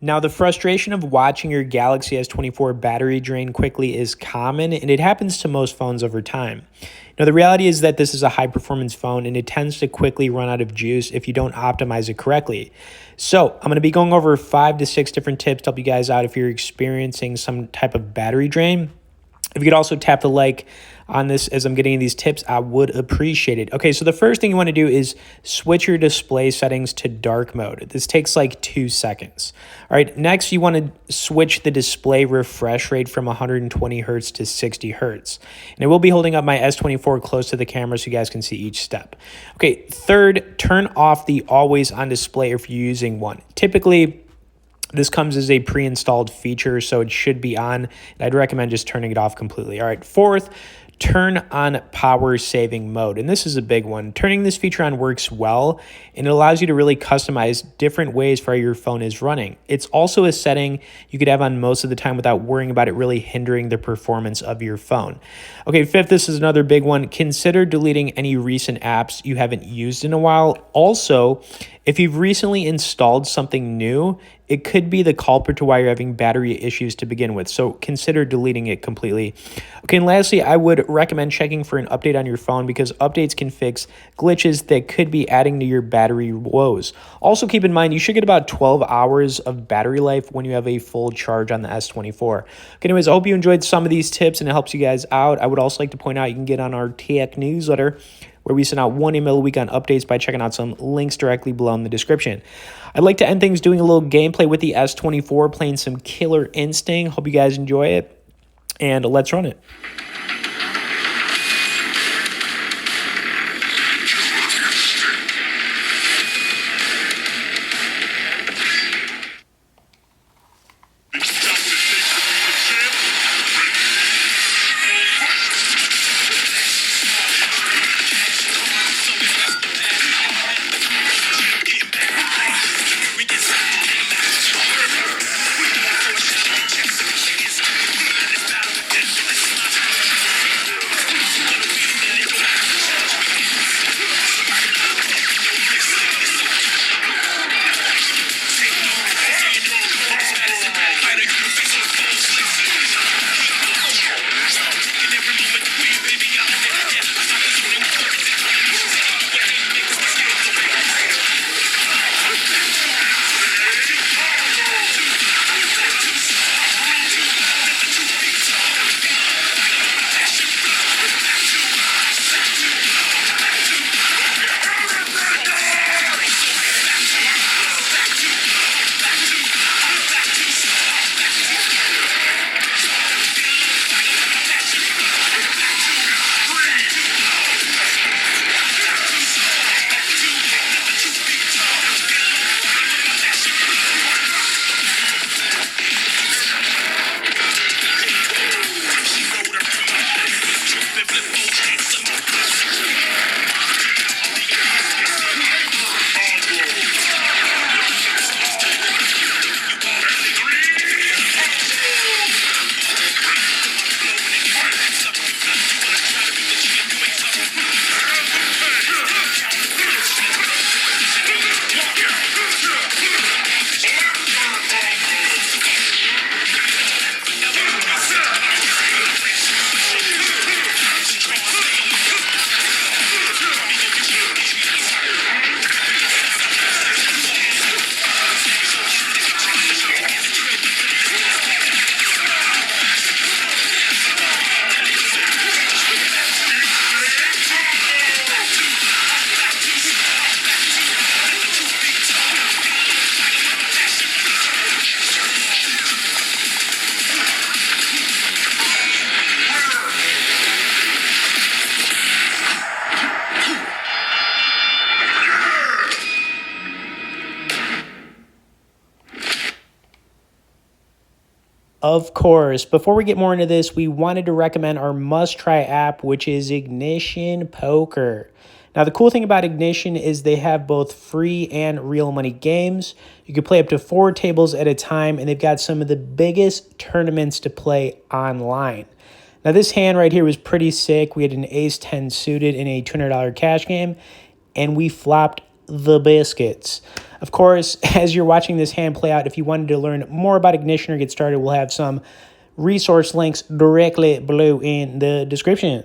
Now, the frustration of watching your Galaxy S24 battery drain quickly is common, and it happens to most phones over time. Now, the reality is that this is a high-performance phone, and it tends to quickly run out of juice if you don't optimize it correctly. So, I'm going to be going over 5 to 6 different tips to help you guys out if you're experiencing some type of battery drain. If you could also tap the like on this as I'm getting these tips, I would appreciate it. Okay, so the first thing you want to do is switch your display settings to dark mode. This takes like 2 seconds. All right, next you want to switch the display refresh rate from 120 hertz to 60 hertz. And I will be holding up my S24 close to the camera so you guys can see each step. Okay, third, turn off the always on display if you're using one. Typically, this comes as a pre-installed feature, so it should be on. And I'd recommend just turning it off completely. All right, fourth, turn on power saving mode. And this is a big one. Turning this feature on works well, and it allows you to really customize different ways for how your phone is running. It's also a setting you could have on most of the time without worrying about it really hindering the performance of your phone. Okay, fifth, this is another big one. Consider deleting any recent apps you haven't used in a while. Also, if you've recently installed something new, it could be the culprit to why you're having battery issues to begin with. So consider deleting it completely. Okay, and lastly, I would recommend checking for an update on your phone because updates can fix glitches that could be adding to your battery woes. Also keep in mind, you should get about 12 hours of battery life when you have a full charge on the S24. Okay, anyways, I hope you enjoyed some of these tips and it helps you guys out. I would also like to point out you can get on our tech newsletter where we send out 1 email a week on updates by checking out some links directly below in the description. I'd like to end things doing a little gameplay with the S24, playing some Killer Instinct. Hope you guys enjoy it, and let's run it. Of course, before we get more into this, we wanted to recommend our must-try app, which is Ignition Poker. Now, the cool thing about Ignition is they have both free and real money games. You can play up to 4 tables at a time, and they've got some of the biggest tournaments to play online. Now, this hand right here was pretty sick. We had an ace-10 suited in a $200 cash game, and we flopped the biscuits. Of course, as you're watching this hand play out, if you wanted to learn more about ignition or get started, we'll have some resource links directly below in the description.